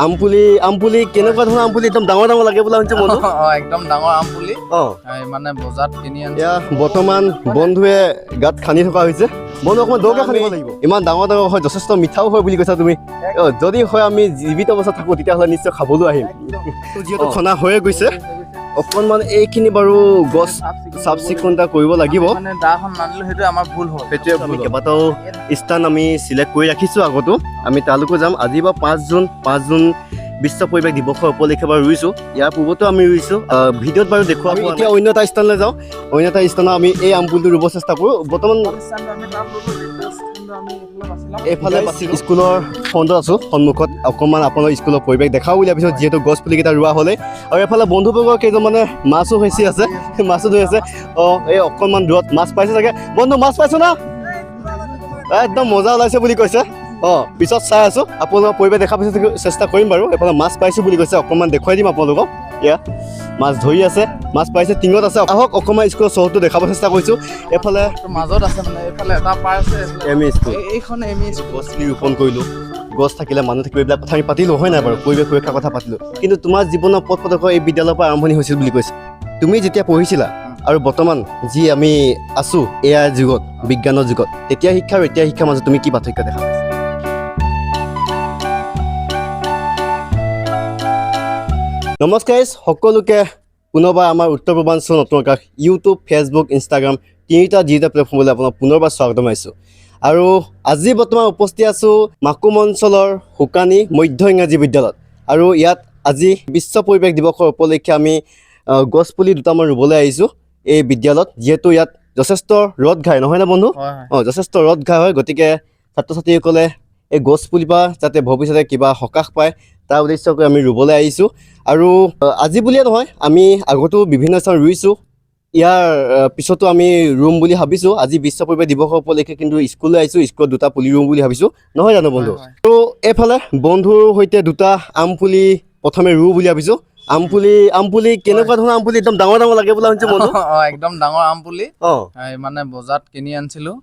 আমপুলি কেনেকুৱা ধৰণৰ আমপুলি একদম ডাঙৰ ডাঙৰ লাগে বোলা শুনিছো মনো একদম ডাঙৰ আমপুলি মানে বজাৰত কিনি আনিছে বৰ্তমান বন্ধুৱে গাত খান্দি থকা হৈছে বন্ধু অকণমান দৌৰকে খান্দিব লাগিব ইমান ডাঙৰ ডাঙৰ হয় যথেষ্ট মিঠাও হয় বুলি কৈছা তুমি যদি হয় আমি জীৱিত অৱস্থাত থাকোঁ তেতিয়াহ'লে নিশ্চয় খাবলৈ আহিম যিহেতু খনা হৈয়ে গৈছে অকণমান এইখিনি বাৰু গছ চাফ চিকুণতা কৰিব লাগিব মানে দাখন নানিলো সেইটো আমাৰ ভুল হ'ল সেইটোৱে ভুল কেইবাটাও স্থান আমি চিলেক্ট কৰি ৰাখিছোঁ আগতো আমি তালৈকো যাম আজি বা 5 জুন বিশ্ব পৰিৱেশ দিৱসৰ উপলক্ষে বাৰু ৰুইছোঁ ইয়াৰ পূৰ্বতো আমি ৰুইছোঁ ভিডিঅ'ত বাৰু দেখুৱাম এতিয়া অন্য এটা স্থানলৈ যাওঁ অন্য এটা স্থানত আমি এই আমপুলিটো ৰুব চেষ্টা কৰোঁ বৰ্তমান এইফালে স্কুলৰ ফ্ৰণ্টত আছোঁ সন্মুখত অকণমান আপোনাৰ স্কুলৰ পৰিৱেশ দেখাওঁ বুলি ভাবিছোঁ যিহেতু গছ পুলিকেইটা ৰোৱা হ'লে আৰু এইফালে বন্ধুবৰ্গৰ কেইজনমানে মাছো হেঁচি আছে মাছো ধৰি আছে এই অকণমান দূৰত মাছ পাইছে চাগে বন্ধু মাছ পাইছোঁ না একদম মজা ওলাইছে বুলি কৈছে পিছত চাই আছোঁ আপোনালোকৰ পৰিৱেশ দেখা পাইছে চেষ্টা কৰিম বাৰু এইফালে মাছ পাইছোঁ বুলি কৈছে অকণমান দেখুৱাই দিম আপোনালোকক এয়া মাছ ধৰি আছে মাছ পাইছে টিঙত আছে আহক অকণমান স্কুলৰ চহৰটো দেখাব চেষ্টা কৰিছোঁ এইফালে মাজত আছে মানে এইফালে এটা পাৰ আছে এম ই স্কুল এইখন এম ই গছ পুলি ৰোপণ কৰিলোঁ গছ থাকিলে মানুহ থাকিব এইবিলাক কথা আমি পাতিলোঁ হয় নাই বাৰু পৰিৱেশ সুৰক্ষাৰ কথা পাতিলোঁ কিন্তু তোমাৰ জীৱনৰ পথ পদক এই বিদ্যালয়ৰ পৰা আৰম্ভণি হৈছিল বুলি কৈছে তুমি যেতিয়া পঢ়িছিলা আৰু বৰ্তমান যি আমি আছোঁ এয়াৰ যুগত বিজ্ঞানৰ যুগত তেতিয়া শিক্ষা আৰু এতিয়া শিক্ষাৰ মাজত তুমি কি পাৰ্থক্য দেখা পাইছা নমস্কাৰ সকলোকে পুনৰবাৰ আমাৰ উত্তৰ পূৰ্বাঞ্চল নতুন আকাশ ইউটিউব ফেচবুক ইনষ্টাগ্ৰাম তিনিটা ডিজিটেল প্লেটফৰ্মলৈ আপোনাক পুনৰবাৰ স্বাগতম জনাইছোঁ আৰু আজি বৰ্তমান উপস্থিত আছোঁ মাকুম অঞ্চলৰ শুকানী মধ্য ইংৰাজী বিদ্যালয়ত আৰু ইয়াত আজি বিশ্ব পৰিৱেশ দিৱসৰ উপলক্ষে আমি গছপুলি দুটামান ৰুবলৈ আহিছোঁ এই বিদ্যালয়ত যিহেতু ইয়াত যথেষ্ট ৰ'দ ঘাই নহয় নে বন্ধু যথেষ্ট ৰ'দ ঘাই হয় গতিকে ছাত্ৰ ছাত্ৰীসকলে এই গছপুলিৰ পৰা যাতে ভৱিষ্যতে কিবা সকাহ পায় তাৰ উদ্দেশ্য কৰি আমি ৰুবলৈ আহিছোঁ আৰু আজি বুলিয়ে নহয় আমি আগতো বিভিন্ন স্থান ৰুইছোঁ ইয়াৰ পিছতো আমি ৰুম বুলি ভাবিছোঁ আজি বিশ্ব পৰিৱেশ দিৱসৰ উপলক্ষে কিন্তু স্কুললৈ আহিছোঁ স্কুলত দুটা পুলি ৰুম বুলি ভাবিছোঁ নহয় জানো বন্ধু আৰু এইফালে বন্ধুৰ সৈতে দুটা আম পুলি প্ৰথমে ৰুওঁ বুলি ভাবিছোঁ আমপুলি কেনেকুৱা ধৰণৰ আমপুলি একদম ডাঙৰ ডাঙৰ লাগে বোলা শুনিছোঁ বন্ধু একদম ডাঙৰ আমপুলি মানে বজাৰত কিনি আনিছিলোঁ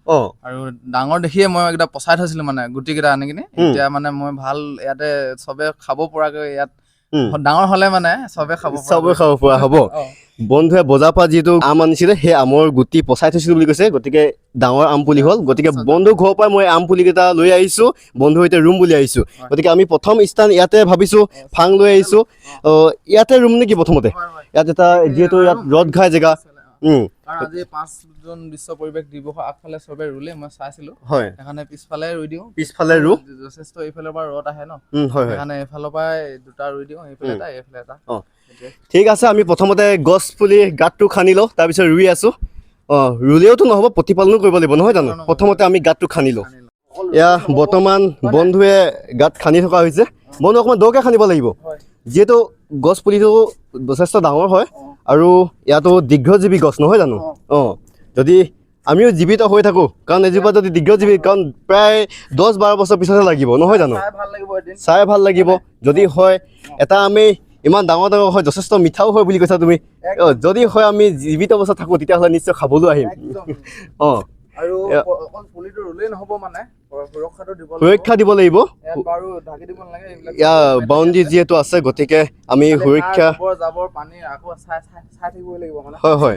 আৰু ডাঙৰ দেখিয়ে মই একদম পচাই থৈছিলোঁ মানে গুটি কেইটা আনি কিনি এতিয়া মানে মই ভাল ইয়াতে চবে খাব পৰাকৈ ইয়াত ডাঙৰ হ'লে মানে চবে খাব পৰা হ'ব বন্ধুৱে বজাৰৰ পৰা যিহেতু আম আনিছিলে সেই আমৰ গুটি পচাই থৈছিলোঁ বুলি কৈছে গতিকে ডাঙৰ আম পুলি হ'ল গতিকে বন্ধু ঘৰৰ পৰা মই আম পুলিকেইটা লৈ আহিছোঁ বন্ধুৰ সৈতে ৰুম বুলি আহিছোঁ গতিকে আমি প্ৰথম স্থান ইয়াতে ভাবিছোঁ ফাং লৈ আহিছোঁ ইয়াতে ৰুম নেকি প্ৰথমতে ইয়াত এটা যিহেতু ইয়াত ৰ'দ ঘাই জেগা আজি 5 জুন বিশ্ব পৰিৱেশ দিৱসৰ আগফালে চবে ৰুলে মই চাইছিলোঁ হয় সেইকাৰণে পিছফালে ৰুই দিওঁ পিছফালে ৰু যথেষ্ট এইফালৰ পৰা ৰ'দ আহে ন সেইকাৰণে এইফালৰ পৰাই দুটা ৰুই দিওঁ এইফালে এটা এইফালে এটা ঠিক আছে আমি প্ৰথমতে গছ পুলি গাঁতটো খান্দি লওঁ তাৰপিছত ৰুই আছোঁ ৰুলেওতো নহ'ব প্ৰতিপালনো কৰিব লাগিব নহয় জানো প্ৰথমতে আমি গাঁতটো খান্দি লওঁ এয়া বৰ্তমান বন্ধুৱে গাঁত খান্দি থকা হৈছে বন্ধু অকণমান দৌৰকৈ খান্দিব লাগিব যিহেতু গছ পুলিটো যথেষ্ট ডাঙৰ হয় আৰু ইয়াতো দীৰ্ঘজীৱী গছ নহয় জানো যদি আমিও জীৱিত হৈ থাকোঁ কাৰণ এজোপা যদি দীৰ্ঘজীৱী কাৰণ প্ৰায় 10-12 বছৰ পিছতহে লাগিব নহয় জানো চাই ভাল লাগিব যদি হয় এটা আমি ইমান ডাঙৰ ডাঙৰ হয় যথেষ্ট মিঠাও হয় বুলি কৈছা তুমি যদি হয় আমি জীৱিত অৱস্থাত থাকোঁ তেতিয়াহ'লে নিশ্চয় খাবলৈ আহিম আৰু অকল পুলিটো ৰুলেই নহ'ব মানে সুৰক্ষা দিব লাগিব ইয়াৰ বাউণ্ডেৰী যিহেতু আছে গতিকে আমি সুৰক্ষা হয় হয়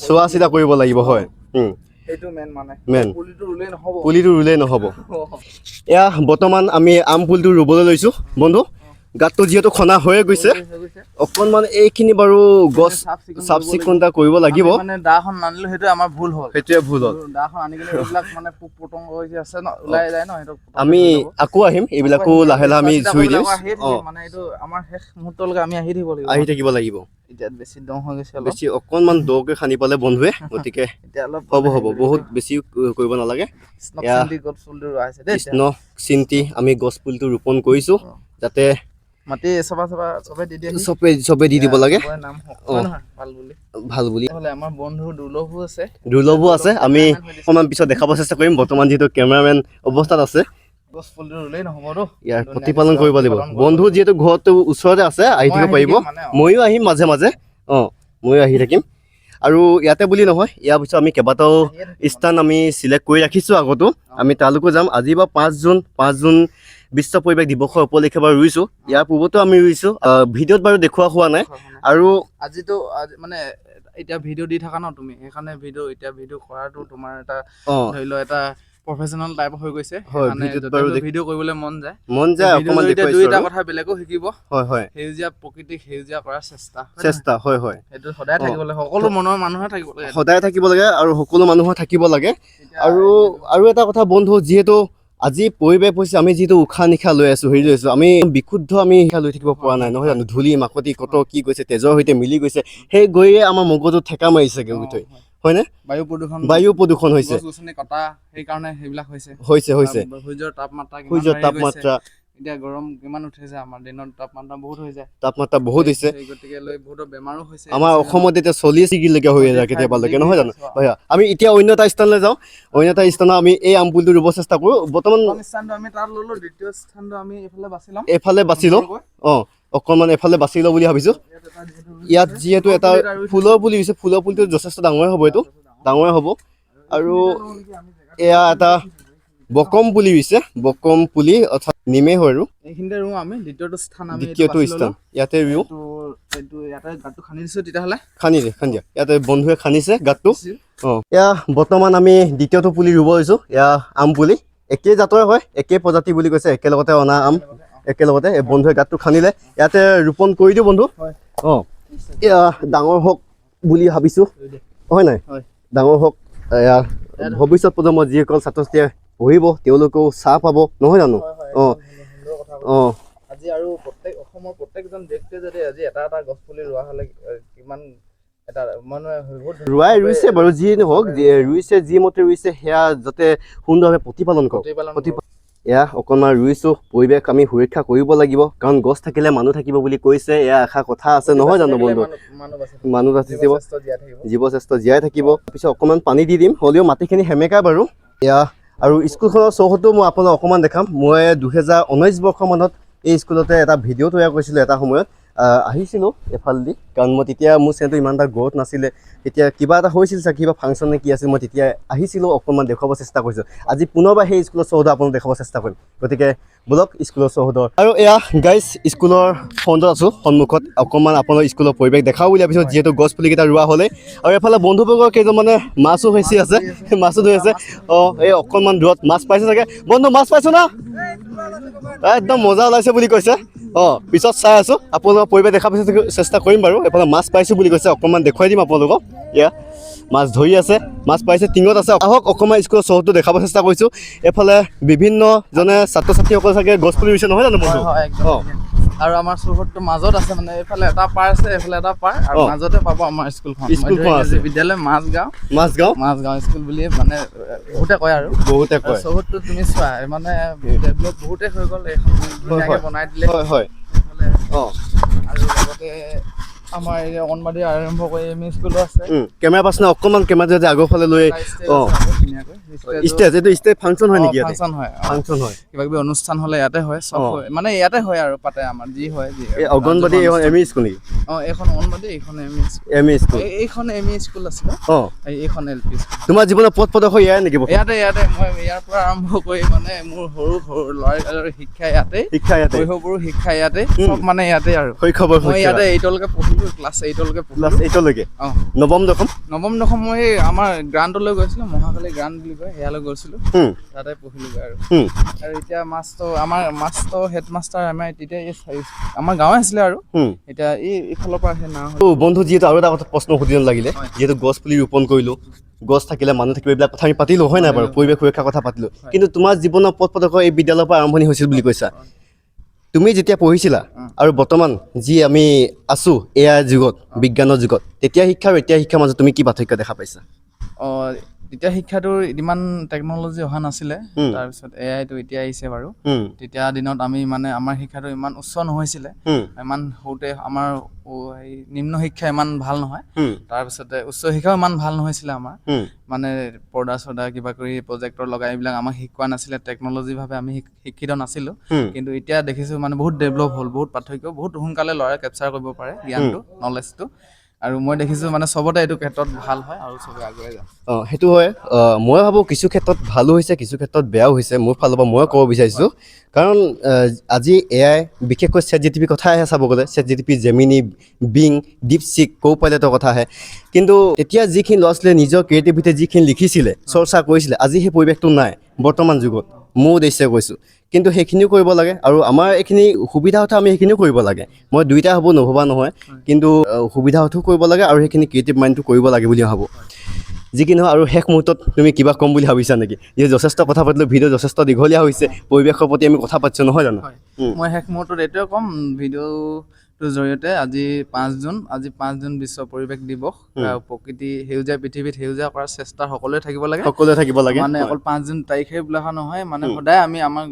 চোৱা চিতা কৰিব লাগিব হয় পুলিটো ৰুলেই নহ'ব এয়া বৰ্তমান আমি আম পুলিটো ৰুবলৈ লৈছোঁ বন্ধু গাঁতটো যিহেতু খনা হৈয়ে গৈছে অকণমান এইখিনি বাৰু গছ চাফ চিকুণতা কৰিব লাগিব মানে দাখন নানিলো সেইটো আমাৰ ভুল হ'ল সেইটোৱে ভুল হ'ল দাখন আনি কিনে এইবিলাক মানে পোক পতংগ হৈ আছে ন ওলাই যায় ন সেইটো আমি আকৌ আহিম এইবিলাকো লাহে লাহে আমি জুই দিম মানে এইটো আমাৰ শেষ মুহূৰ্তলৈকে আমি আহি থাকিব লাগিব এতিয়া বেছি দম হৈ গৈছে বেছি অকণমান দকৈ খান্দি পালে বন্ধুৱে গতিকে এতিয়া অলপ হ'ব বহুত বেছি কৰিব নালাগে কৃষ্ণ চিন্তি আমি গছ পুলিটো ৰোপণ কৰিছোঁ যাতে মাটি চবে দি দিব লাগে ভাল বুলি আমাৰ বন্ধু দুৰ্লভো আছে আমি অকণমান পিছত দেখাব চেষ্টা কৰিম বৰ্তমান যিহেতু কেমেৰামেন অৱস্থাত আছে ইয়াৰ প্ৰতিপালন কৰিব লাগিব বন্ধু যিহেতু ঘৰটো ওচৰতে আছে আহি থাকিব পাৰিব ময়ো আহিম মাজে মাজে ময়ো আহি থাকিম আৰু ইয়াতে বুলি নহয় ইয়াৰ পিছত আমি কেইবাটাও স্থান আমি চিলেক্ট কৰি ৰাখিছোঁ আগতো আমি তালৈকো যাম আজি বা 5 জুন বিশ্ব পৰিৱেশ দিৱসৰ উপলক্ষে বাৰু ৰুইছোঁ। ইয়াৰ পূৰ্বতো আমি ৰুইছোঁ, ভিডিঅ'ত বাৰু দেখুওৱা হোৱা নাই। আৰু আজিতো মানে এতিয়া ভিডিঅ' দি থাকা ন তুমি, সেইকাৰণে এতিয়া ভিডিঅ' কৰাটো তোমাৰ এটা ধৰি লও এটা প্ৰফেচনেল টাইপ হৈ গৈছে। ভিডিঅ' কৰিবলৈ মন যায় অকণমান দুই এটা কথা বেলেগো শিকিব। সেউজীয়া প্ৰকৃতিক সেউজীয়া কৰাৰ চেষ্টা হয় সেইটো সদায় থাকিব লাগে, সকলো মনৰ মানুহে সদায় থাকিব লাগে আৰু সকলো মানুহৰ থাকিব লাগে। আৰু এটা কথা বন্ধু, যিহেতু আজি পৰিৱেশ হৈছে, আমি যিহেতু উশাহ নিশাহ লৈ আছোঁ, হেৰি লৈ আছোঁ, আমি বিশুদ্ধ আমি নিশাহ লৈ থাকিব পৰা নাই, নহয় জানো? ধূলি মাকতি কত কি গৈছে, তেজৰ সৈতে মিলি গৈছে, সেই গৈয়ে আমাৰ মগজুত ঠেকা মাৰিছেগৈ গোটেই, হয়নে? বায়ু প্ৰদূষণ হৈছে, সেইকাৰণে সেইবিলাক হৈছে সূৰ্যৰ তাপমাত্ৰা এতিয়া গৰম কিমান উঠিছে, আমাৰ দিনত তাপমাত্ৰা বহুত হৈছে, গতিকে লৈ বহুতো বেমাৰো হৈছে। আমাৰ অসমত এতিয়া 40 ডিগ্ৰীলৈকে হৈ যায় কেতিয়াবা লৈকে, নহয় জানো? আমি এতিয়া অন্য এটা স্থানলৈ যাওঁ, অন্য এটা স্থানত আমি এই আম পুলিটো ৰুব চেষ্টা কৰোঁ। বৰ্তমান আমি তাত ল'লো, দ্বিতীয় স্থানটো আমি এইফালে বাছি লওঁ, অকণমান এফালে বাছি লওঁ বুলি ভাবিছোঁ। ইয়াত যিহেতু এটা ফুলৰ পুলি হৈছে, ফুলৰ পুলিটো যথেষ্ট ডাঙৰে হ'ব, এইটো ডাঙৰে হ'ব। আৰু এয়া এটা বকম পুলি হৈছে, বকম পুলি অৰ্থাৎ নিমেই হয় আৰু এইখিনিতে ৰুওঁ আমি। দ্বিতীয়টো স্থান ইয়াতে ৰুওঁ, ইয়াতে গাঁতটো খান্দি দিছোঁ। তেতিয়াহ'লে খান্দি দিয়া, ইয়াতে বন্ধুৱে খান্দিছে গাঁতটো। এয়া বৰ্তমান আমি দ্বিতীয়টো পুলি ৰুব হৈছোঁ। এয়া আম পুলি একেই জাতৰ হয়, একেই প্ৰজাতি বুলি কৈছে, একেলগতে অনা আম, একেলগতে এই বন্ধুৱে গাঁতটো খান্দিলে, ইয়াতে ৰোপণ কৰি দিওঁ বন্ধু। এয়া ডাঙৰ হওক বুলি ভাবিছোঁ, হয় নাই? ডাঙৰ হওক, এয়া ভৱিষ্যত প্ৰজন্মৰ যিসকল ছাত্ৰ ছাত্ৰীয়ে পঢ়িব, তেওঁলোকেও চাহ পাব, নহয় জানো? আজি আৰু অসমৰ প্ৰত্যেকজন ব্যক্তিয়ে যদি আজি এটা গছ পুলি ৰোৱা হ'লে কিমান এটা ৰুইছে বাৰু, যি নহওক ৰুইছে, যি মতে ৰুইছে সেয়া যাতে সুন্দৰভাৱে প্ৰতিপালন কৰক। এয়া অকণমান ৰুইছোঁ, পৰিৱেশ আমি সুৰক্ষা কৰিব লাগিব, কাৰণ গছ থাকিলে মানুহ থাকিব বুলি কৈছে, এয়া আশা কথা আছে, নহয় জানো বন্ধু? মানুহ থাকিব, জীৱ শ্ৰেষ্ঠ জীয়াই থাকিব। পিছত অকণমান পানী দি দিম, হ'লেও মাটিখিনি সেমেকা বাৰু। এয়া আৰু স্কুলখনৰ চৌহদটো মই আপোনালোকক অকণমান দেখাম। মই 2019 বৰ্ষমানত এই স্কুলতে এটা ভিডিঅ' তৈয়াৰ কৰিছিলোঁ, এটা সময়ত আহিছিলোঁ এফালেদি, কাৰণ মই তেতিয়া মোৰ চেনেলটো ইমান এটা গ্ৰ'থ নাছিলে, তেতিয়া কিবা এটা হৈছিল চাগে, কিবা ফাংচন নে কি আছিল, মই তেতিয়া আহিছিলোঁ, অকণমান দেখুৱাব চেষ্টা কৰিছোঁ। আজি পুনৰবাৰ সেই স্কুলৰ চৌহদ আপোনালোক দেখাব চেষ্টা কৰিম, গতিকে ব'লক স্কুলৰ চৌহদৰ। আৰু এয়া গাইজ স্কুলৰ ফ্ৰণ্টত আছোঁ, সন্মুখত অকণমান আপোনালোক স্কুলৰ পৰিৱেশ দেখাওঁ বুলি ভাবিছোঁ, যিহেতু গছ পুলিকেইটা ৰোৱা হ'লে। আৰু এফালে বন্ধুবৰ্গৰ কেইজনমানে মাছো হেঁচি আছে, মাছো ধৰি আছে। এই অকণমান দূৰত মাছ পাইছে চাগে, বন্ধু মাছ পাইছোঁ না? একদম মজা ওলাইছে বুলি কৈছে। পিছত চাই আছোঁ, আপোনালোকৰ পৰিৱেশ দেখাব চেষ্টা কৰিম বাৰু। এফালে মাছ পাইছোঁ বুলি কৈছে, অকণমান দেখুৱাই দিম আপোনালোকক। এয়া মাছ ধৰি আছে, মাছ পাইছে, টিঙত আছে। আহক অকণমান স্কুলৰ চৌহদটো দেখাব চেষ্টা কৰিছোঁ। এফালে বিভিন্নজনে ছাত্ৰ ছাত্ৰীসকলে চাগে গছ পুলি ৰুইছে, নহয় জানো বন্ধু? আৰু আমাৰ চৌহদটো মাজত আছে, মানে এইফালে এটা পাৰ আছে, এইফালে এটা পাৰ, আৰু মাজতে পাব আমাৰ স্কুলখন আছে, বিদ্যালয় মাজগাঁও স্কুল বুলি মানে বহুতে কয়। আৰু চৌহদটো তুমি চোৱা, মানে ডেভেলপ বহুতে হৈ গ'ল, এইখন ধুনীয়াকৈ বনাই দিলে। আৰু লগতে আমাৰ এই অংগনবাড়ী আৰম্ভ কৰি এম ই স্কুলো আছে। কেমেৰা পাৰ্চনে অকণমান কেমেৰা যদি আগৰ ফালে লৈ ষ্টেজ, এইটো ষ্টেজ ফাংচন হয় নেকি? ফাংচন হয়, কিবা কিবি অনুষ্ঠান হ'লে ইয়াতে হয়, চব মানে ইয়াতে হয় আৰু পাতে আমাৰ যি হয়। অংগনবাড়ী এম ই স্কুল নেকি? এইখন অংগনবাড়ী, এইখন এম ই স্কুল, এইখন এম ই স্কুল আছিলে, এইখন এল পি স্কুল। তোমাৰ জীৱনৰ পথ প্ৰদৰ্শক ইয়াৰ নেকি? ইয়াতে মই ইয়াৰ পৰা আৰম্ভ কৰি মানে মোৰ সৰু ল'ৰা শিক্ষা ইয়াতে, শৈশৱৰো শিক্ষা ইয়াতে, চব মানে ইয়াতে আৰু শৈশৱৰ মই ইয়াতে 8লৈকে পঢ়িলোঁ, ক্লাছ 8লৈকে। নৱম দশম মই আমাৰ গ্ৰাণ্টলৈ গৈছিলোঁ, মহাকালী গ্ৰাণ্ট বুলি কয়, সেয়ালৈ গৈছিলোঁ, তাতে পঢ়িলোগৈ। আৰু এতিয়া আমাৰ হেডমাষ্টাৰ আমাৰ তেতিয়া আমাৰ গাঁৱে আছিলে, আৰু এতিয়া এইফালৰ পৰা সেই নাও। বন্ধু যিহেতু আৰু এটা কথা প্ৰশ্ন সুধিব লাগিলে, যিহেতু গছ পুলি ৰোপণ কৰিলোঁ, গছ থাকিলে মানুহ থাকিব, এইবিলাক কথা আমি পাতিলোঁ, হয় নাই বাৰু? পৰিৱেশ সুৰক্ষাৰ কথা পাতিলোঁ, কিন্তু তোমাৰ জীৱনৰ পথ প্ৰদৰ্শক এই বিদ্যালয়ৰ পৰা আৰম্ভণি হৈছিল বুলি কৈছা। তুমি যেতিয়া পঢ়িছিলা আৰু বৰ্তমান যি আমি আছোঁ এআই যুগত, বিজ্ঞানৰ যুগত, তেতিয়া শিক্ষা আৰু এতিয়া শিক্ষাৰ মাজত তুমি কি পাৰ্থক্য দেখা পাইছা? তেতিয়া শিক্ষাটোৰ ইমান টেকন'লজি অহা নাছিলে, তাৰপিছত এআইটো এতিয়া আহিছে বাৰু। তেতিয়া দিনত আমি মানে আমাৰ শিক্ষাটো ইমান উচ্চ নহৈছিলে, ইমান সৰুতে আমাৰ নিম্ন শিক্ষা ইমান ভাল নহয়, তাৰপিছতে উচ্চ শিক্ষাও ইমান ভাল নহৈছিলে আমাৰ, মানে পৰ্দা চৰ্দা কিবা কৰি প্ৰজেক্টৰ লগাই এইবিলাক আমাক শিকোৱা নাছিলে, টেকন'লজিভাৱে আমি শিক্ষিত নাছিলোঁ। কিন্তু এতিয়া দেখিছোঁ মানে বহুত ডেভেলপ হ'ল, বহুত পাৰ্থক্য, বহুত সোনকালে ল'ৰাই কেপচাৰ কৰিব পাৰে জ্ঞানটো, নলেজটো। আৰু মই দেখিছোঁ মানে চবতে এইটো ক্ষেত্ৰত ভাল হয় আৰু চবে আগুৱাই যায়। সেইটো হয়। মই ভাবোঁ কিছু ক্ষেত্ৰত ভালো হৈছে, কিছু ক্ষেত্ৰত বেয়াও হৈছে। মোৰ ফালৰ পৰা মই ক'ব বিচাৰিছোঁ, কাৰণ আজি AI বিশেষকৈ ChatGPT কথা আহে চাব গ'লে, ChatGPT, জেমিনি, বিং, ডিপচিক, কো-পাইলটৰ কথা আহে। কিন্তু এতিয়া যিখিনি ল'ৰা ছোৱালীয়ে নিজৰ ক্ৰিয়েটিভিটি যিখিনি লিখিছিলে, চৰ্চা কৰিছিলে, আজি সেই পৰিৱেশটো নাই বৰ্তমান যুগত। মোৰ উদ্দেশ্যে কৈছোঁ, কিন্তু সেইখিনিও কৰিব লাগে আৰু আমাৰ এইখিনি সুবিধা কথা আমি সেইখিনিও কৰিব লাগে। মই দুইটা হ'ব নভবা নহয়, কিন্তু সুবিধা হয়তো কৰিব লাগে আৰু সেইখিনি ক্ৰিয়েটিভ মাইণ্ডটো কৰিব লাগে বুলি ভাবোঁ। যি কি নহয়, আৰু শেষ মুহূৰ্তত তুমি কিবা ক'ম বুলি ভাবিছা নেকি? যিহেতু যথেষ্ট কথা পাতিলোঁ, ভিডিঅ' যথেষ্ট দীঘলীয়া হৈছে, পৰিৱেশৰ প্ৰতি আমি কথা পাতিছোঁ নহয় জানো? মই শেষ মুহূৰ্তত এইটোৱে ক'ম, ভিডিঅ'টোৰ জৰিয়তে আজি 5 জুন বিশ্ব পৰিৱেশ দিৱস। প্ৰকৃতি সেউজীয়া পৃথিৱীত সেউজীয়া কৰাৰ চেষ্টা সকলোৱে থাকিব লাগে। মানে অকল 5 জুন তাৰিখে বোলা নহয়, মানে সদায় আমি আমাৰ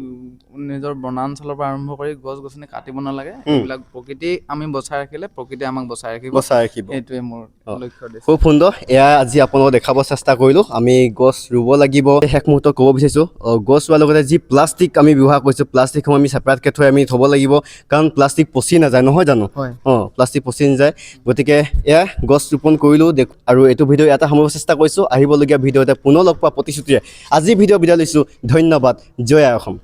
নিজৰ বনাঞ্চলৰ পৰা আৰম্ভ কৰি গছ গছনি কাটিব নালাগে। এইবিলাক প্ৰকৃতি আমি বচাই ৰাখিলে প্ৰকৃতি আমাক বচাই ৰাখিব। এইটোৱে মোৰ লক্ষ্য দিছে। খুব সুন্দৰ। এয়া আজি আপোনালোকক দেখাব চেষ্টা কৰিলোঁ, আমি গছ ৰুব লাগিব। শেষ মুহূৰ্তত ক'ব বিচাৰিছোঁ, গছ ৰোৱাৰ লগতে যি প্লাষ্টিক আমি ব্যৱহাৰ কৰিছোঁ, প্লাষ্টিকসমূহ আমি ছেপাৰেটকৈ থৈ আমি থ'ব লাগিব, কাৰণ প্লাষ্টিক পচি নাযায় নহয় জানো? প্লাষ্টিক পচি নাযায়। গতিকে এয়া গছ ৰোপণ কৰিলোঁ আৰু এইটো ভিডিঅ' ইয়াতে সামৰিব চেষ্টা কৰিছোঁ। আহিবলগীয়া ভিডিঅ'তে পুনৰ লগ পোৱা প্ৰতিশ্ৰুতিৰে আজি ভিডিঅ' বিদায় লৈছোঁ। ধন্যবাদ। জয় আই অসম।